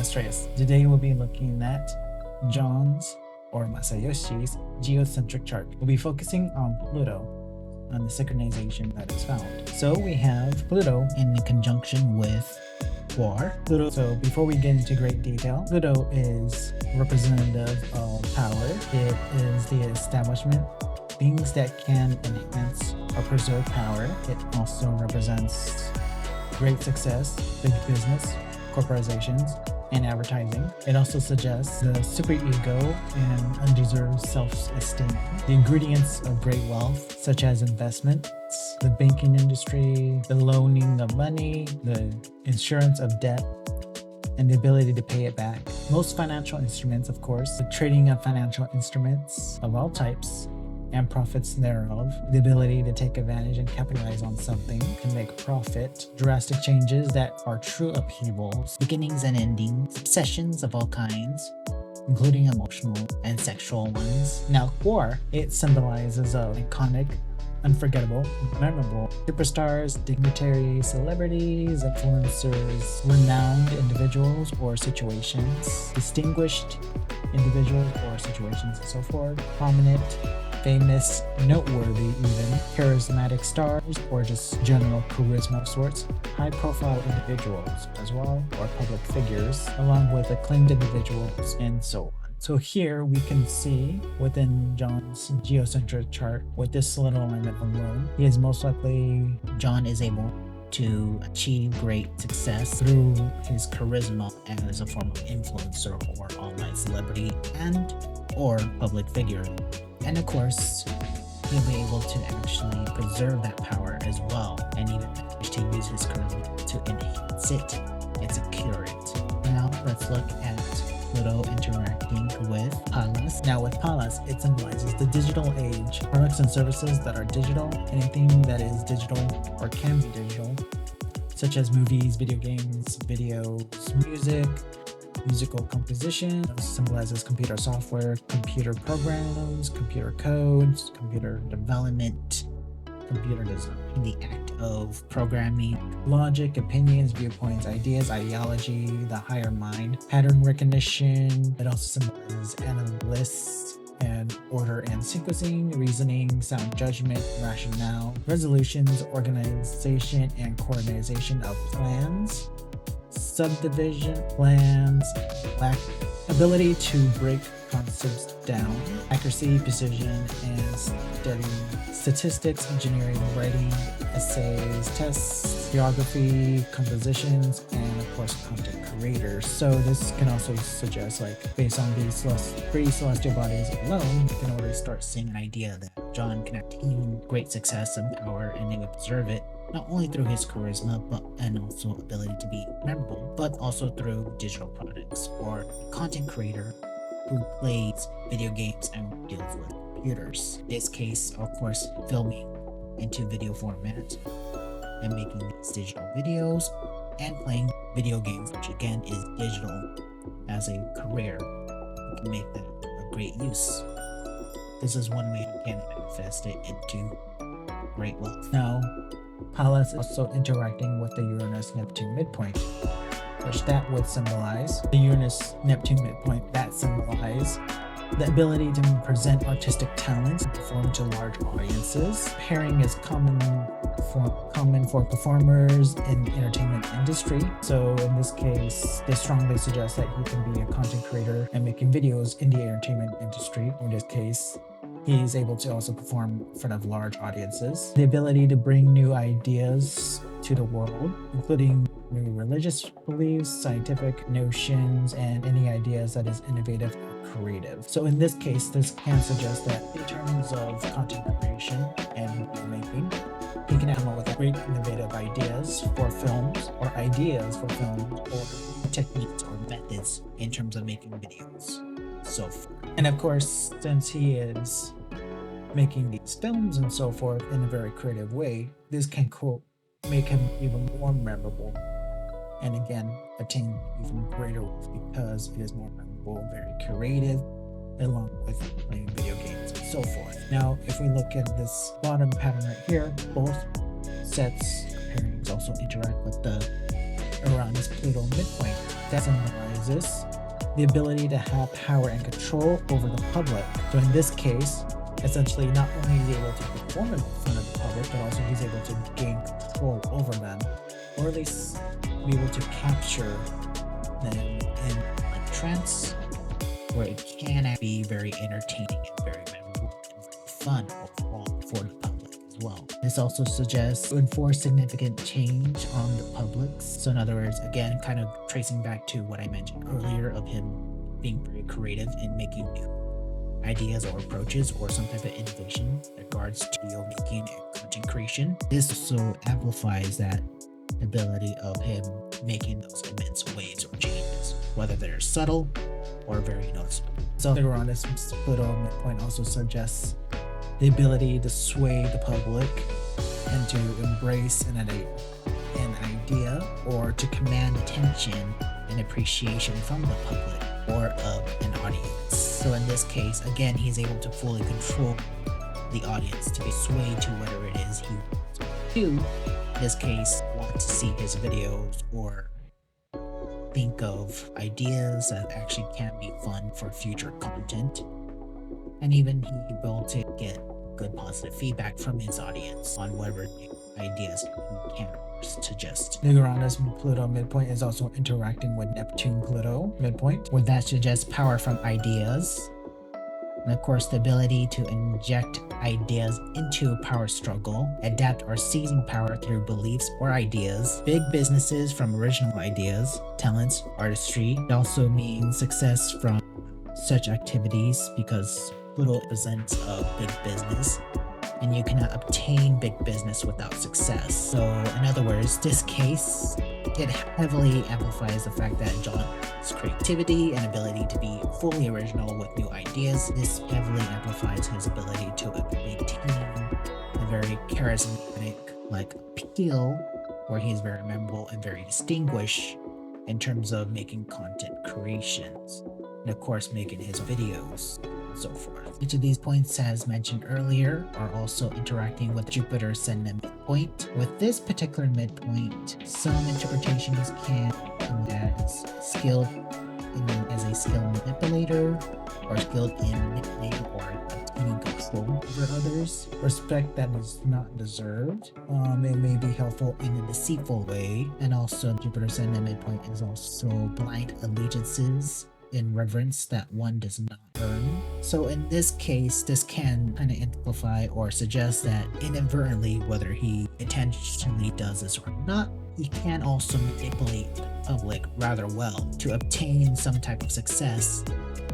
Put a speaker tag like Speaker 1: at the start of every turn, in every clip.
Speaker 1: Illustrious. Today we'll be looking at John's or Masayoshi's geocentric chart. We'll be focusing on Pluto, on the synchronization that is found. So we have Pluto in conjunction with War. Pluto. So before we get into great detail, Pluto is representative of power. It is the establishment, things that can enhance or preserve power. It also represents great success, big business, corporations, and advertising. It also suggests the superego and undeserved self-esteem. The ingredients of great wealth, such as investments, the banking industry, the loaning of money, the insurance of debt, and the ability to pay it back. Most financial instruments, of course, the trading of financial instruments of all types, and profits thereof, the ability to take advantage and capitalize on something to make profit, drastic changes that are true upheavals, beginnings and endings, obsessions of all kinds, including emotional and sexual ones. Now, war, it symbolizes iconic, unforgettable, memorable superstars, dignitaries, celebrities, influencers, renowned individuals or situations, distinguished individuals or situations, and so forth, prominent, famous, noteworthy even, charismatic stars, or just general charisma of sorts, high-profile individuals as well, or public figures, along with acclaimed individuals, and so on. So here we can see within John's geocentric chart, with this little alignment alone, he is most likely, John is able to achieve great success through his charisma as a form of influencer or online celebrity and or public figure. And of course, he'll be able to actually preserve that power as well, and even manage to use his charisma to enhance it and secure it. Now let's look at Pluto interacting with Pallas. Now with Pallas, it symbolizes the digital age. Products and services that are digital, anything that is digital or can be digital, such as movies, video games, videos, music, musical composition, symbolizes computer software, computer programs, computer codes, computer development, computer design, the act of programming, logic, opinions, viewpoints, ideas, ideology, the higher mind, pattern recognition. It also symbolizes analysis and order and sequencing, reasoning, sound judgment, rationale, resolutions, organization and coordination of plans, subdivision, plans, lack ability to break concepts down, accuracy, precision, and study, statistics, engineering, writing, essays, tests, geography, compositions, and of course content creators. So this can also suggest, like, based on these three celestial bodies alone, you can already start seeing an idea that John can attain great success and power, and he would preserve it not only through his charisma and also ability to be memorable, but also through digital products or content creator who plays video games and deals with computers. In this case, of course, filming into video format and making these digital videos and playing video games, which again is digital as a career. You can make that a great use. This is one way you can manifest it into great wealth. Now, Pallas is also interacting with the Uranus-Neptune midpoint, which that would symbolize the Uranus-Neptune midpoint. That symbolizes the ability to present artistic talents and perform to large audiences. Pairing is common for performers in the entertainment industry. So in this case, they strongly suggest that you can be a content creator and making videos in the entertainment industry. In this case, he is able to also perform in front of large audiences. The ability to bring new ideas to the world, including new religious beliefs, scientific notions, and any ideas that is innovative or creative. So in this case, this can suggest that in terms of content creation and making, he can come up with great innovative ideas for films or techniques or methods in terms of making videos. So forth. And of course, since he is making these films and so forth in a very creative way, this can make him even more memorable, and again attain even greater wealth because it is more memorable, very creative, along with playing video games and so forth. Now, if we look at this bottom pattern right here, both sets pairings also interact with the Uranus-Pluto midpoint. That symbolizes symbolizes the ability to have power and control over the public. So in this case, essentially not only is he able to perform in front of the public, but also he's able to gain control over them, or at least be able to capture them in a trance where it can be very entertaining and very memorable and very fun overall for the public as well. This also suggests to enforce significant change on the publics. So in other words, again, kind of tracing back to what I mentioned earlier of him being very creative in making new ideas or approaches or some type of innovation in regards to video making and content creation. This also amplifies that ability of him making those immense waves or changes, whether they're subtle or very noticeable. So later on, this Pluto midpoint also suggests the ability to sway the public and to embrace an idea or to command attention and appreciation from the public or of an audience. So in this case, again, he's able to fully control the audience to be swayed to whatever it is he wants to. In this case, want to see his videos or think of ideas that actually can be fun for future content. And even he will to get good positive feedback from his audience on whatever new ideas he can suggest. Uranus Pluto midpoint is also interacting with Neptune Pluto midpoint, where that suggests power from ideas. And of course, the ability to inject ideas into a power struggle, adapt or seizing power through beliefs or ideas, big businesses from original ideas, talents, artistry. It also means success from such activities because Pluto represents a big business, and you cannot obtain big business without success. So in other words, this case, it heavily amplifies the fact that John's creativity and ability to be fully original with new ideas. This heavily amplifies his ability to maintain a very charismatic appeal, where he's very memorable and very distinguished in terms of making content creations, and of course making his videos and so forth. Each of these points, as mentioned earlier, are also interacting with Jupiter ascendant midpoint. With this particular midpoint, some interpretations can come as skilled as a skilled manipulator, or skilled in manipulating or obtaining control over others. Respect that is not deserved. It may be helpful in a deceitful way, and also Jupiter ascendant midpoint is also blind allegiances in reverence that one does not earn. So in this case, this can kind of amplify or suggest that inadvertently, whether he intentionally does this or not, he can also manipulate the public rather well to obtain some type of success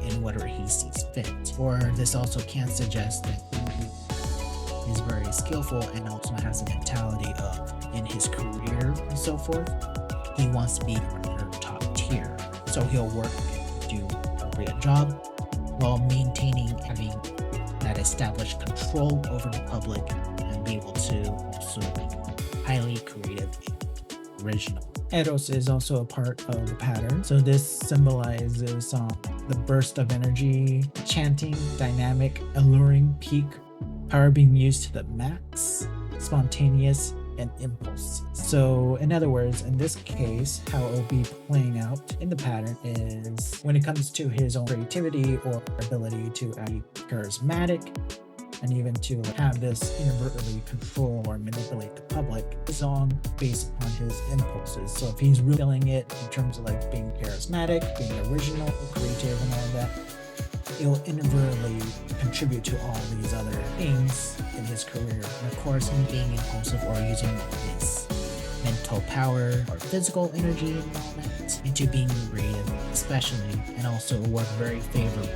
Speaker 1: in whatever he sees fit. Or this also can suggest that he is very skillful and also has a mentality of, in his career and so forth, he wants to be rather top tier. So he'll work do appropriate job while maintaining having that established control over the public and be able to also be highly creative and original. Eros is also a part of the pattern. So this symbolizes the burst of energy, chanting, dynamic, alluring, peak, power being used to the max, spontaneous, and impulse. So in other words, in this case, how it will be playing out in the pattern is when it comes to his own creativity or ability to be charismatic and even to have this inadvertently control or manipulate the public is on based upon his impulses. So if he's really feeling it in terms of being charismatic, being original, creative, and all that, it'll inadvertently contribute to all these other things in his career. And of course, him being impulsive or using his mental power or physical energy involvement into being creative, especially, and also work very favorable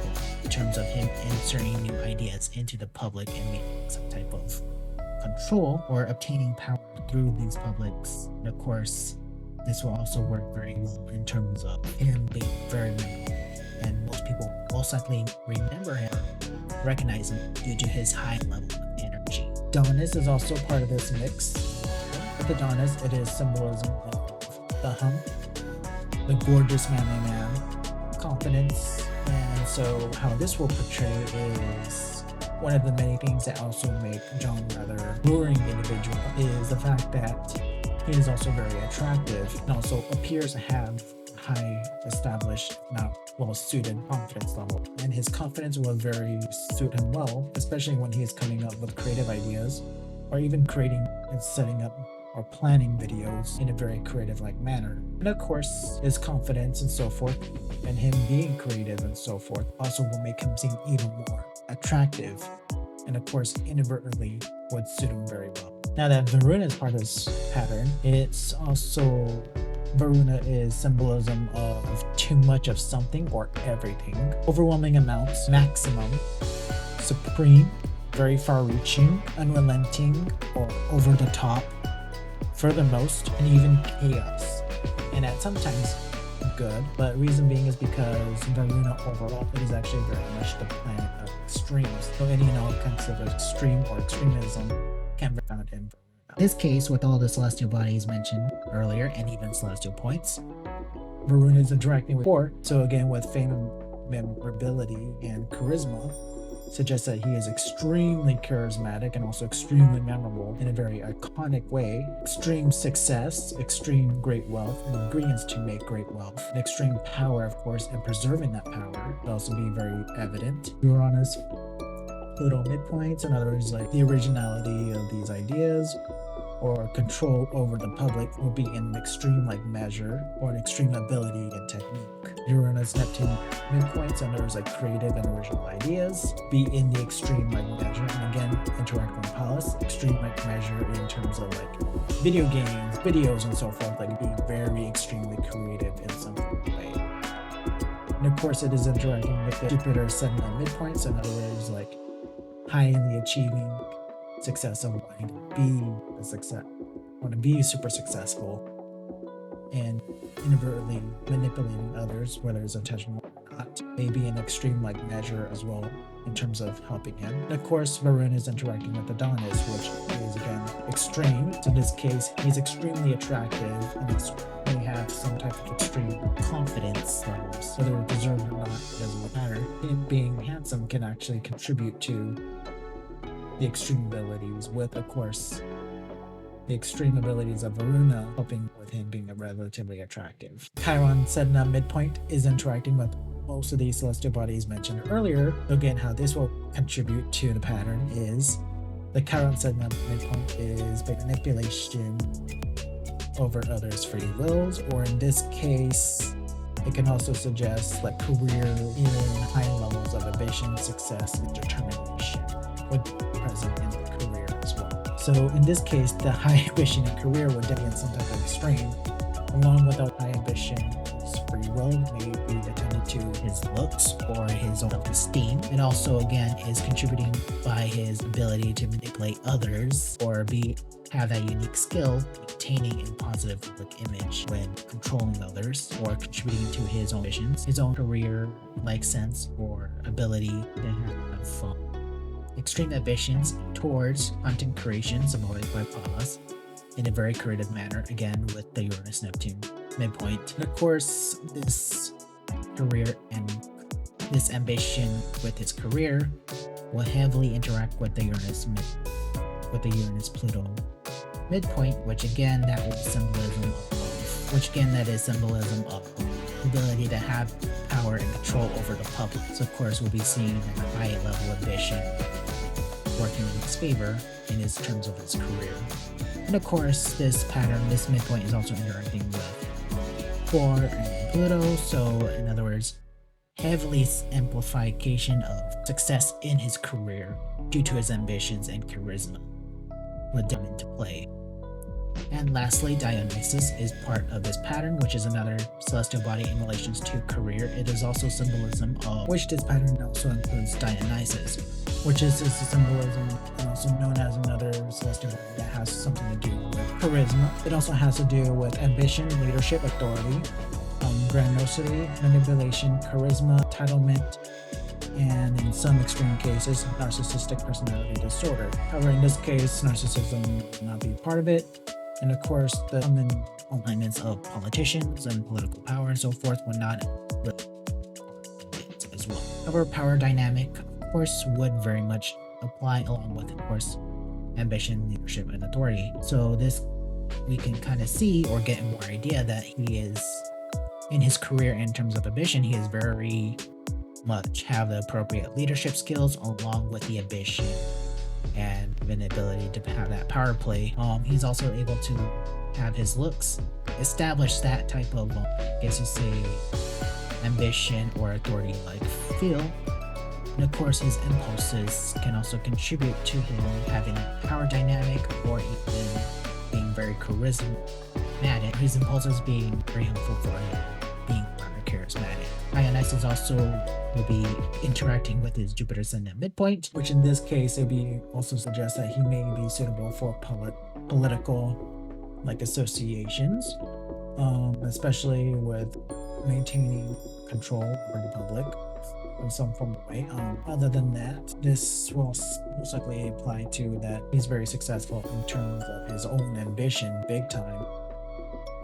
Speaker 1: in terms of him inserting new ideas into the public and making some type of control or obtaining power through these publics. And of course, this will also work very well in terms of him being very memorable, and most people most likely remember him, recognize him due to his high level of energy. Adonis is also part of this mix. With Adonis, it is symbolism of the hump, the gorgeous manly man, confidence, and so how this will portray is one of the many things that also make John rather alluring individual is the fact that he is also very attractive and also appears to have high established, not well suited confidence level. And his confidence will very suit him well, especially when he is coming up with creative ideas or even creating and setting up or planning videos in a very creative like manner. And of course, his confidence and so forth, and him being creative and so forth, also will make him seem even more attractive. And of course, inadvertently would suit him very well. Now that Varuna is part of this pattern, it's also Varuna is symbolism of too much of something or everything, overwhelming amounts, maximum, supreme, very far-reaching, unrelenting, or over the top, furthermost, and even chaos. And at sometimes good, but reason being is because Varuna overall it is actually very much the planet of extremes. So any and all kinds of extreme or extremism can be found in Varuna. In this case, with all the celestial bodies mentioned earlier and even celestial points, Varuna is interacting with 4. So again, with fame, memorability, and charisma, suggests that he is extremely charismatic and also extremely memorable in a very iconic way. Extreme success, extreme great wealth, and ingredients to make great wealth. And extreme power, of course, and preserving that power will also be very evident. Uranus, Pluto midpoints, in other words, like the originality of these ideas or control over the public will be in an extreme like measure or an extreme ability and technique. Uranus, Neptune midpoints, and there's like creative and original ideas, be in the extreme like measure, and again interact with Pallas, extreme like measure in terms of like video games, videos, and so forth, like being very extremely creative in some way. And of course, it is interacting with the Jupiter, Sun, and midpoints, in other words, like highly achieving success of wanting to be a success, want to be super successful, and inadvertently manipulating others, whether it's intentional or not, maybe an extreme like measure as well in terms of helping him. And of course, Varuna is interacting with Adonis, which is again extreme. So in this case, he's extremely attractive and may have some type of extreme confidence levels, whether it deserved or not, it doesn't matter. Him being handsome can actually contribute to the extreme abilities, with of course the extreme abilities of Varuna helping with him being relatively attractive. Chiron, Sedna midpoint is interacting with most of these celestial bodies mentioned earlier. Again, how this will contribute to the pattern is the Chiron Sedna midpoint is manipulation over others' free wills, or in this case, it can also suggest like career in high levels of ambition, success, and determination would be present in the career as well. So in this case, the high ambition and career would be in some type of extreme, along with the high ambition, his free will may be attended to his looks or his self-esteem. It also again is contributing by his ability to manipulate others or have that unique skill, maintaining a positive public image when controlling others or contributing to his own missions, his own career-like sense or ability to have fun. Extreme ambitions towards content creation, symbolized by Pallas, in a very creative manner, again with the Uranus-Neptune midpoint. And of course, this career and this ambition with his career will heavily interact with the Uranus-Pluto midpoint, which again that is symbolism of ability to have power and control over the public. So of course we'll be seeing a high level of ambition working in his favor in his terms of his career. And of course this midpoint is also interacting with 4 and Pluto, so in other words, heavily amplification of success in his career due to his ambitions and charisma would come into play. And lastly, Dionysus is part of this pattern, which is another celestial body in relations to career. It is also symbolism of which this pattern also includes Dionysus, which is a symbolism and also known as another celestial body that has something to do with charisma. It also has to do with ambition, leadership, authority, grandiosity, manipulation, charisma, entitlement, and in some extreme cases, narcissistic personality disorder. However, in this case, narcissism will not be part of it. And of course, the common alignments of politicians and political power and so forth would not as well. However, power dynamic, of course, would very much apply along with, of course, ambition, leadership, and authority. So this, we can kind of see or get more idea that he is in his career in terms of ambition, he is very much have the appropriate leadership skills along with the ambition and an ability to have that power play. He's also able to have his looks establish that type of, I guess you say, ambition or authority like feel. And of course, his impulses can also contribute to him having a power dynamic or even being very charismatic. His impulses being very helpful for him being rather charismatic. Dionysus also will be interacting with his Jupiter ascendant midpoint, which in this case, it be also suggests that he may be suitable for political associations, especially with maintaining control over the public in some form of way. Other than that, this will most likely apply to that he's very successful in terms of his own ambition, big time,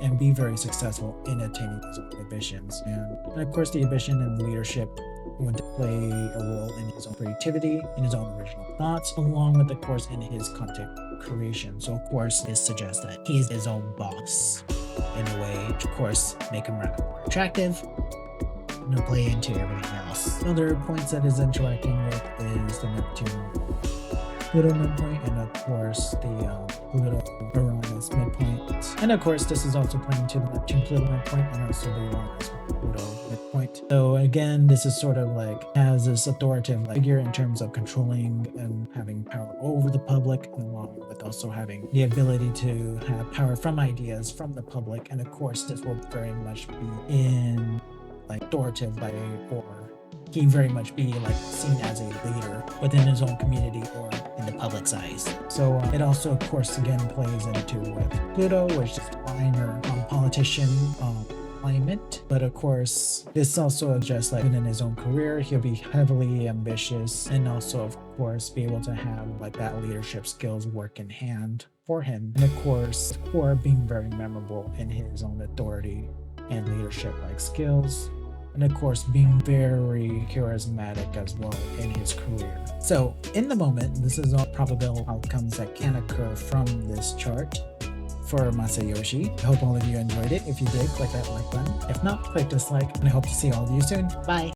Speaker 1: and be very successful in attaining his own ambitions. And of course, the ambition and leadership would play a role in his own creativity, in his own original thoughts, along with, of course, in his content creation. So, of course, this suggests that he's his own boss in a way, which, of course, make him rather more attractive and play into everything else. Other points that is interacting with is the Neptune-Pluto midpoint, and of course, the Pluto-Uranus midpoint. And of course, this is also playing to the Neptune-Pluto midpoint and also the Uranus-Pluto midpoint. So again, this is sort of has this authoritative figure in terms of controlling and having power over the public, and along with also having the ability to have power from ideas from the public. And of course, this will very much be in authoritative or he very much be seen as a leader within his own community or in the public's eyes. So it also, of course, again plays into with Pluto, which is minor politician alignment. But of course, this also just within his own career, he'll be heavily ambitious and also, of course, be able to have that leadership skills work in hand for him. And of course, for being very memorable in his own authority and leadership skills. And of course, being very charismatic as well in his career. So in the moment, this is all probable outcomes that can occur from this chart for Masayoshi. I hope all of you enjoyed it. If you did, click that like button. If not, click dislike, and I hope to see all of you soon. Bye!